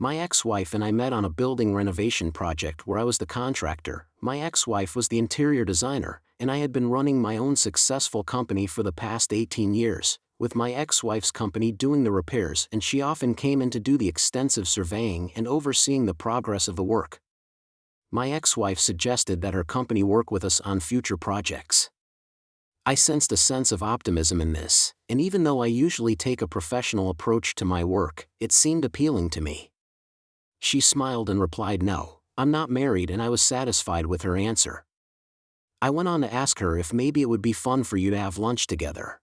My ex-wife and I met on a building renovation project where I was the contractor. My ex-wife was the interior designer, and I had been running my own successful company for the past 18 years, with my ex-wife's company doing the repairs, and she often came in to do the extensive surveying and overseeing the progress of the work. My ex-wife suggested that her company work with us on future projects. I sensed a sense of optimism in this, and even though I usually take a professional approach to my work, it seemed appealing to me. She smiled and replied, "No, I'm not married," and I was satisfied with her answer. I went on to ask her if maybe it would be fun for you to have lunch together.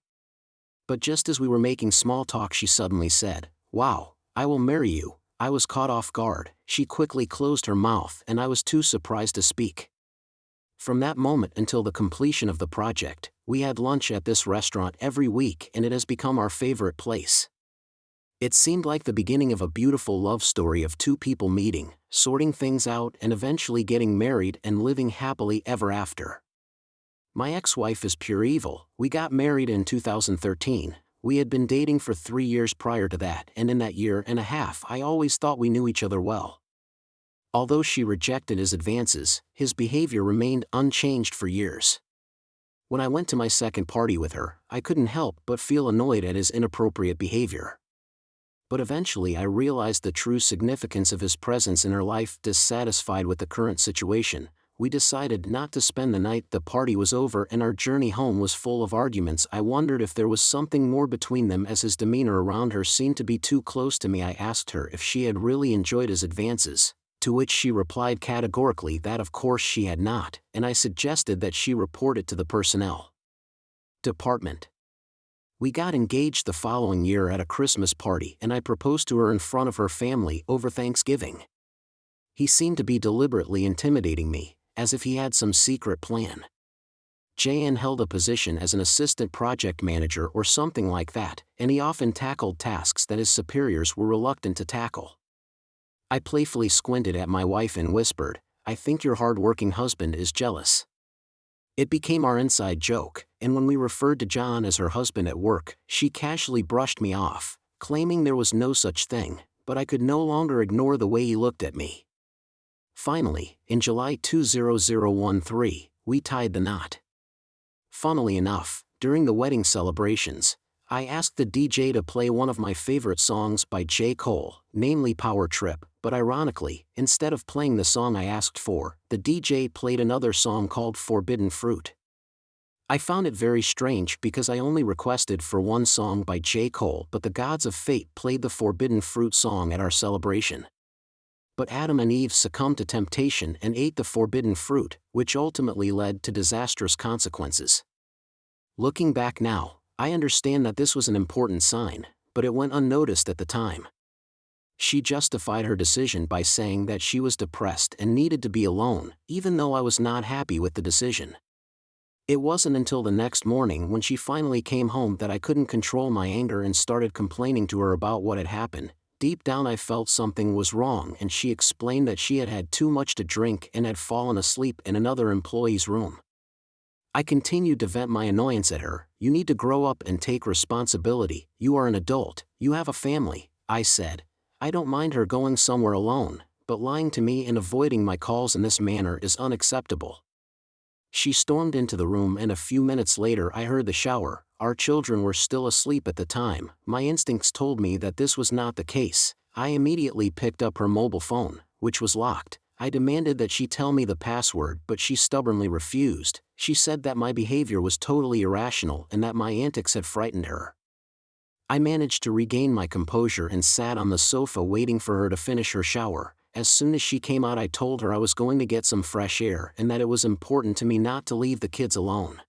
But just as we were making small talk, she suddenly said, "Wow, I will marry you." I was caught off guard. She quickly closed her mouth and I was too surprised to speak. From that moment until the completion of the project, we had lunch at this restaurant every week and it has become our favorite place. It seemed like the beginning of a beautiful love story of two people meeting, sorting things out, and eventually getting married and living happily ever after. My ex-wife is pure evil. We got married in 2013. We had been dating for 3 years prior to that, and in that year and a half I always thought we knew each other well. Although she rejected his advances, his behavior remained unchanged for years. When I went to my second party with her, I couldn't help but feel annoyed at his inappropriate behavior. But eventually I realized the true significance of his presence in her life. Dissatisfied with the current situation, we decided not to spend the night. The party was over and our journey home was full of arguments. I wondered if there was something more between them as his demeanor around her seemed to be too close to me. I asked her if she had really enjoyed his advances, to which she replied categorically that of course she had not, and I suggested that she report it to the personnel department. We got engaged the following year at a Christmas party and I proposed to her in front of her family over Thanksgiving. He seemed to be deliberately intimidating me, as if he had some secret plan. JN held a position as an assistant project manager or something like that, and he often tackled tasks that his superiors were reluctant to tackle. I playfully squinted at my wife and whispered, "I think your hard-working husband is jealous." It became our inside joke, and when we referred to John as her husband at work, she casually brushed me off, claiming there was no such thing, but I could no longer ignore the way he looked at me. Finally, in July 2013, we tied the knot. Funnily enough, during the wedding celebrations, I asked the DJ to play one of my favorite songs by J. Cole, namely Power Trip, but ironically, instead of playing the song I asked for, the DJ played another song called Forbidden Fruit. I found it very strange because I only requested for one song by J. Cole, but the gods of fate played the Forbidden Fruit song at our celebration. But Adam and Eve succumbed to temptation and ate the forbidden fruit, which ultimately led to disastrous consequences. Looking back now, I understand that this was an important sign, but it went unnoticed at the time. She justified her decision by saying that she was depressed and needed to be alone, even though I was not happy with the decision. It wasn't until the next morning when she finally came home that I couldn't control my anger and started complaining to her about what had happened. Deep down I felt something was wrong, and she explained that she had had too much to drink and had fallen asleep in another employee's room. I continued to vent my annoyance at her. "You need to grow up and take responsibility. You are an adult, you have a family," I said. I don't mind her going somewhere alone, but lying to me and avoiding my calls in this manner is unacceptable. She stormed into the room and a few minutes later I heard the shower. Our children were still asleep at the time. My instincts told me that this was not the case. I immediately picked up her mobile phone, which was locked. I demanded that she tell me the password, but she stubbornly refused. She said that my behavior was totally irrational and that my antics had frightened her. I managed to regain my composure and sat on the sofa waiting for her to finish her shower. As soon as she came out, I told her I was going to get some fresh air and that it was important to me not to leave the kids alone.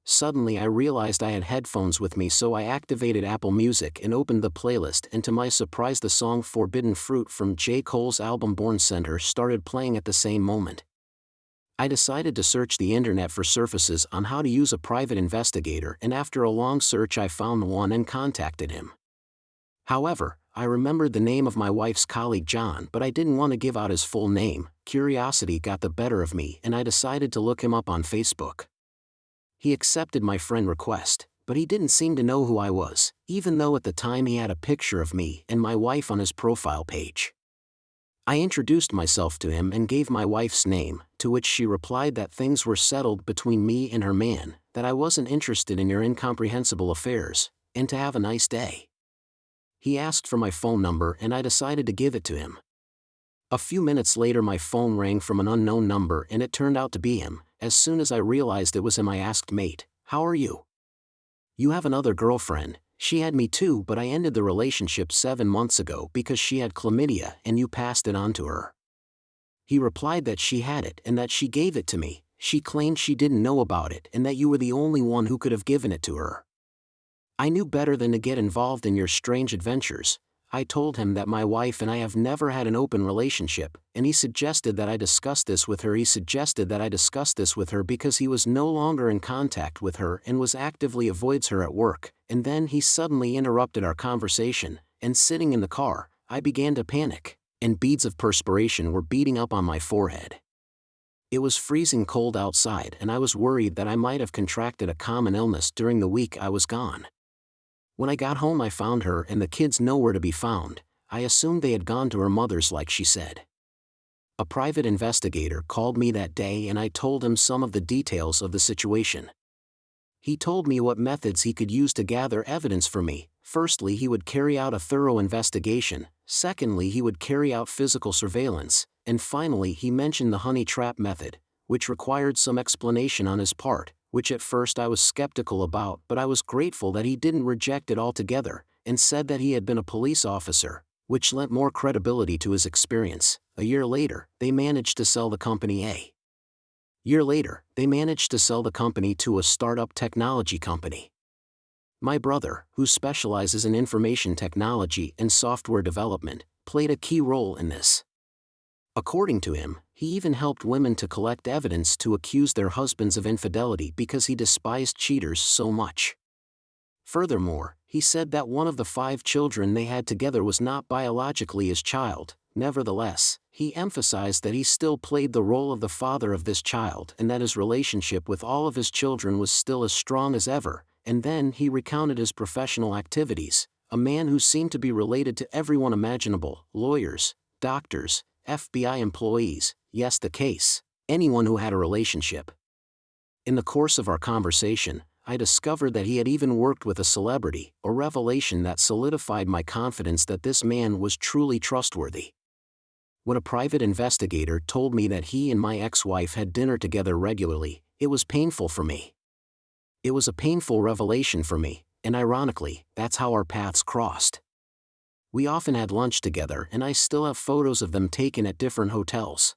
Suddenly I realized I had headphones with me, so I activated Apple Music and opened the playlist, and to my surprise the song Forbidden Fruit from J. Cole's album Born Center started playing at the same moment. I decided to search the internet for surfaces on how to use a private investigator, and after a long search I found one and contacted him. However, I remembered the name of my wife's colleague John, but I didn't want to give out his full name. Curiosity got the better of me and I decided to look him up on Facebook. He accepted my friend request, but he didn't seem to know who I was, even though at the time he had a picture of me and my wife on his profile page. I introduced myself to him and gave my wife's name, to which she replied that things were settled between me and her man, that I wasn't interested in your incomprehensible affairs, and to have a nice day. He asked for my phone number and I decided to give it to him. A few minutes later my phone rang from an unknown number and it turned out to be him. As soon as I realized it was him, I asked, "Mate, how are you? You have another girlfriend." "She had me too, but I ended the relationship 7 months ago because she had chlamydia and you passed it on to her." He replied that she had it and that she gave it to me. She claimed she didn't know about it and that you were the only one who could have given it to her. I knew better than to get involved in your strange adventures. I told him that my wife and I have never had an open relationship, and he suggested that I discuss this with her. Because he was no longer in contact with her and was actively avoids her at work, and then he suddenly interrupted our conversation, and sitting in the car, I began to panic, and beads of perspiration were beating up on my forehead. It was freezing cold outside and I was worried that I might have contracted a common illness during the week I was gone. When I got home I found her and the kids nowhere to be found. I assumed they had gone to her mother's like she said. A private investigator called me that day and I told him some of the details of the situation. He told me what methods he could use to gather evidence for me. Firstly, he would carry out a thorough investigation. Secondly, he would carry out physical surveillance. And finally, he mentioned the honey trap method, which required some explanation on his part, which at first I was skeptical about, but I was grateful that he didn't reject it altogether, and said that he had been a police officer, which lent more credibility to his experience. A year later, they managed to sell the company to a startup technology company. My brother, who specializes in information technology and software development, played a key role in this. According to him, he even helped women to collect evidence to accuse their husbands of infidelity because he despised cheaters so much. Furthermore, he said that one of the 5 children they had together was not biologically his child. Nevertheless, he emphasized that he still played the role of the father of this child and that his relationship with all of his children was still as strong as ever, and then he recounted his professional activities. A man who seemed to be related to everyone imaginable: lawyers, doctors, FBI employees, yes, the case, anyone who had a relationship. In the course of our conversation, I discovered that he had even worked with a celebrity, a revelation that solidified my confidence that this man was truly trustworthy. When a private investigator told me that he and my ex-wife had dinner together regularly, it was painful for me. It was a painful revelation for me, and ironically, that's how our paths crossed. We often had lunch together and I still have photos of them taken at different hotels.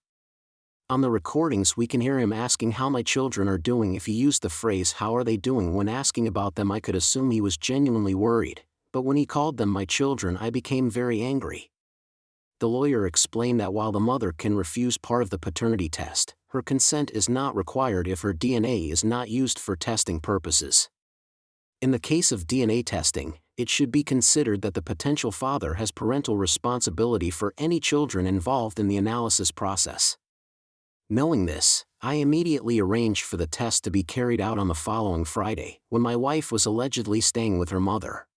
On the recordings we can hear him asking how my children are doing. If he used the phrase "how are they doing" when asking about them, I could assume he was genuinely worried, but when he called them my children I became very angry. The lawyer explained that while the mother can refuse part of the paternity test, her consent is not required if her DNA is not used for testing purposes. In the case of DNA testing, it should be considered that the potential father has parental responsibility for any children involved in the analysis process. Knowing this, I immediately arranged for the test to be carried out on the following Friday, when my wife was allegedly staying with her mother.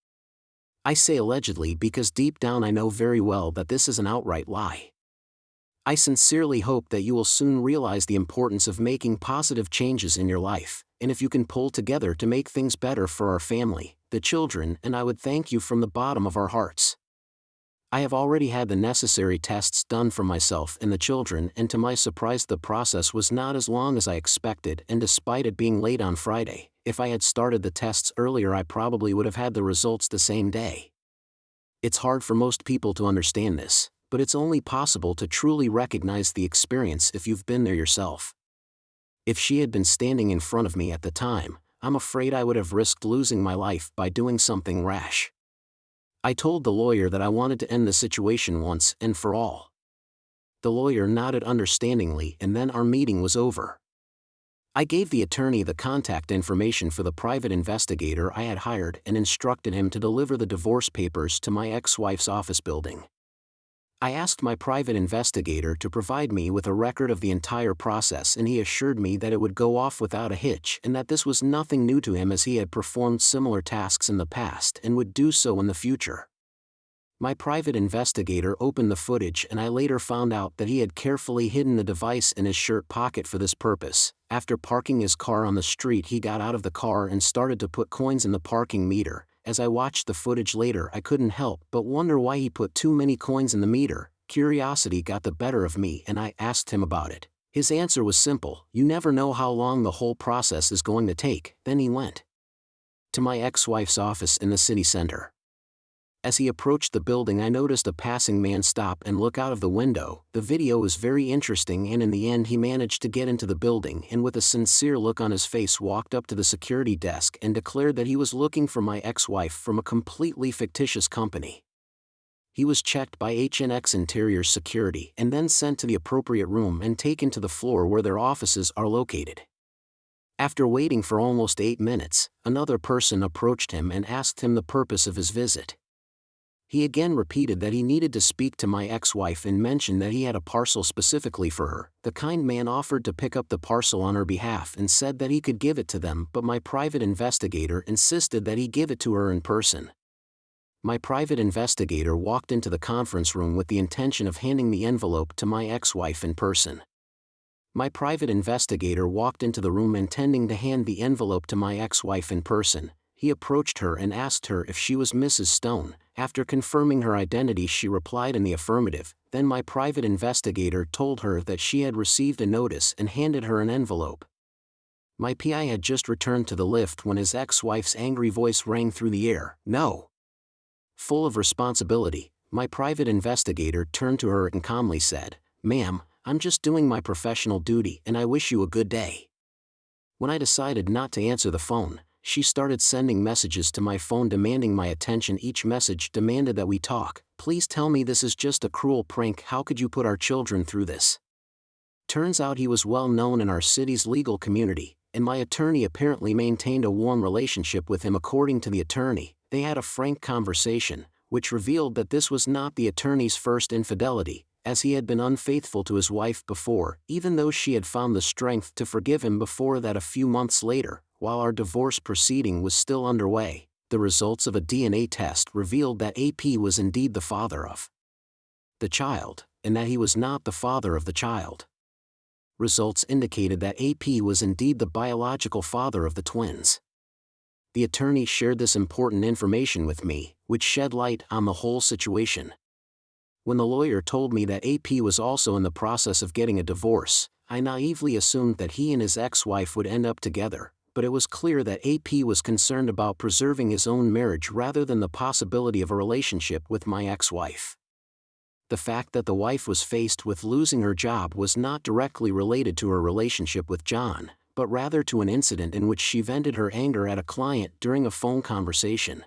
I say allegedly because deep down I know very well that this is an outright lie. I sincerely hope that you will soon realize the importance of making positive changes in your life, and if you can pull together to make things better for our family, the children, and I would thank you from the bottom of our hearts. I have already had the necessary tests done for myself and the children, and to my surprise the process was not as long as I expected, and despite it being late on Friday, if I had started the tests earlier I probably would have had the results the same day. It's hard for most people to understand this, but it's only possible to truly recognize the experience if you've been there yourself. If she had been standing in front of me at the time, I'm afraid I would have risked losing my life by doing something rash. I told the lawyer that I wanted to end the situation once and for all. The lawyer nodded understandingly and then our meeting was over. I gave the attorney the contact information for the private investigator I had hired and instructed him to deliver the divorce papers to my ex-wife's office building. I asked my private investigator to provide me with a record of the entire process and he assured me that it would go off without a hitch and that this was nothing new to him as he had performed similar tasks in the past and would do so in the future. My private investigator opened the footage and I later found out that he had carefully hidden the device in his shirt pocket for this purpose. After parking his car on the street, he got out of the car and started to put coins in the parking meter. As I watched the footage later, I couldn't help but wonder why he put too many coins in the meter. Curiosity got the better of me and I asked him about it. His answer was simple: you never know how long the whole process is going to take. Then he went to my ex-wife's office in the city center. As he approached the building, I noticed a passing man stop and look out of the window. The video was very interesting, and in the end he managed to get into the building and with a sincere look on his face walked up to the security desk and declared that he was looking for my ex-wife from a completely fictitious company. He was checked by HNX Interior Security and then sent to the appropriate room and taken to the floor where their offices are located. After waiting for almost 8 minutes, another person approached him and asked him the purpose of his visit. He again repeated that he needed to speak to my ex-wife and mentioned that he had a parcel specifically for her. The kind man offered to pick up the parcel on her behalf and said that he could give it to them, but my private investigator insisted that he give it to her in person. My private investigator walked into the conference room with the intention of handing the envelope to my ex-wife in person. My private investigator walked into the room intending to hand the envelope to my ex-wife in person. He approached her and asked her if she was Mrs. Stone. After confirming her identity, she replied in the affirmative. Then my private investigator told her that she had received a notice and handed her an envelope. My PI had just returned to the lift when his ex-wife's angry voice rang through the air. "No!" Full of responsibility, my private investigator turned to her and calmly said, "Ma'am, I'm just doing my professional duty and I wish you a good day." When I decided not to answer the phone, she started sending messages to my phone demanding my attention. Each message demanded that we talk. "Please tell me this is just a cruel prank. How could you put our children through this?" Turns out he was well known in our city's legal community, and my attorney apparently maintained a warm relationship with him. According to the attorney, they had a frank conversation, which revealed that this was not the attorney's first infidelity, as he had been unfaithful to his wife before, even though she had found the strength to forgive him before that. A few months later, while our divorce proceeding was still underway, the results of a DNA test revealed that AP was indeed the father of the child, and that he was not the father of the child. Results indicated that AP was indeed the biological father of the twins. The attorney shared this important information with me, which shed light on the whole situation. When the lawyer told me that AP was also in the process of getting a divorce, I naively assumed that he and his ex-wife would end up together, but it was clear that AP was concerned about preserving his own marriage rather than the possibility of a relationship with my ex-wife. The fact that the wife was faced with losing her job was not directly related to her relationship with John, but rather to an incident in which she vented her anger at a client during a phone conversation.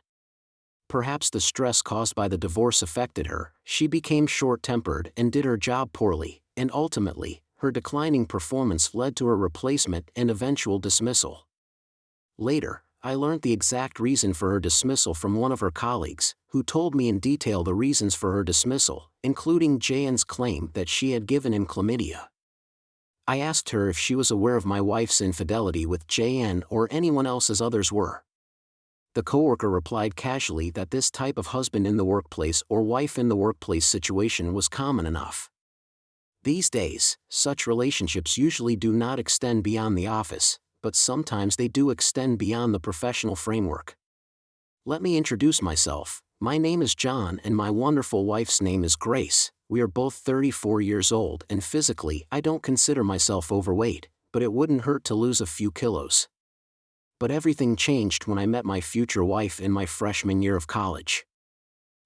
Perhaps the stress caused by the divorce affected her. She became short-tempered and did her job poorly, and ultimately, her declining performance led to her replacement and eventual dismissal. Later, I learned the exact reason for her dismissal from one of her colleagues, who told me in detail the reasons for her dismissal, including JN's claim that she had given him chlamydia. I asked her if she was aware of my wife's infidelity with JN or anyone else as others were. The coworker replied casually that this type of husband in the workplace or wife in the workplace situation was common enough. These days, such relationships usually do not extend beyond the office, but sometimes they do extend beyond the professional framework. Let me introduce myself. My name is John and my wonderful wife's name is Grace. We are both 34 years old and physically I don't consider myself overweight, but it wouldn't hurt to lose a few kilos. But everything changed when I met my future wife in my freshman year of college.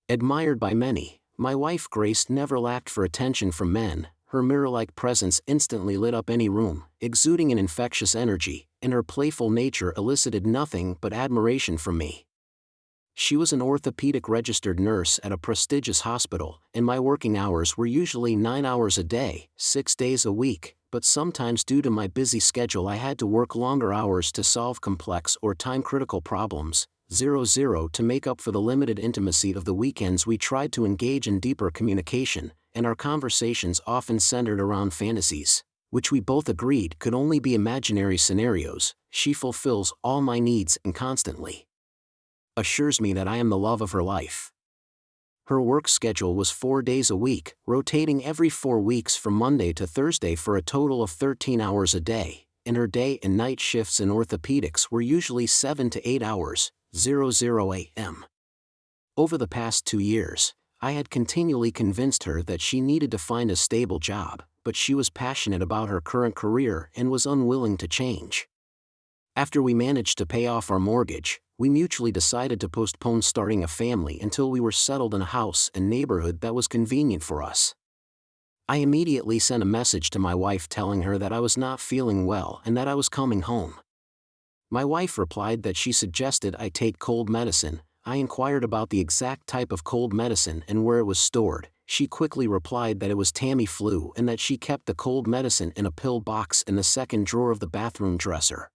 Admired by many, my wife Grace never lacked for attention from men. Her mirror-like presence instantly lit up any room, exuding an infectious energy, and her playful nature elicited nothing but admiration from me. She was an orthopedic registered nurse at a prestigious hospital, and my working hours were usually 9 hours a day, 6 days a week, but sometimes due to my busy schedule I had to work longer hours to solve complex or time-critical problems. To make up for the limited intimacy of the weekends, we tried to engage in deeper communication, and our conversations often centered around fantasies, which we both agreed could only be imaginary scenarios. She fulfills all my needs and constantly assures me that I am the love of her life. Her work schedule was 4 days a week, rotating every 4 weeks from Monday to Thursday for a total of 13 hours a day, and her day and night shifts in orthopedics were usually 7 to 8 hours, 00 a.m. Over the past 2 years, I had continually convinced her that she needed to find a stable job, but she was passionate about her current career and was unwilling to change. After we managed to pay off our mortgage, we mutually decided to postpone starting a family until we were settled in a house and neighborhood that was convenient for us. I immediately sent a message to my wife telling her that I was not feeling well and that I was coming home. My wife replied that she suggested I take cold medicine. I inquired about the exact type of cold medicine and where it was stored. She quickly replied that it was Tamiflu and that she kept the cold medicine in a pill box in the second drawer of the bathroom dresser.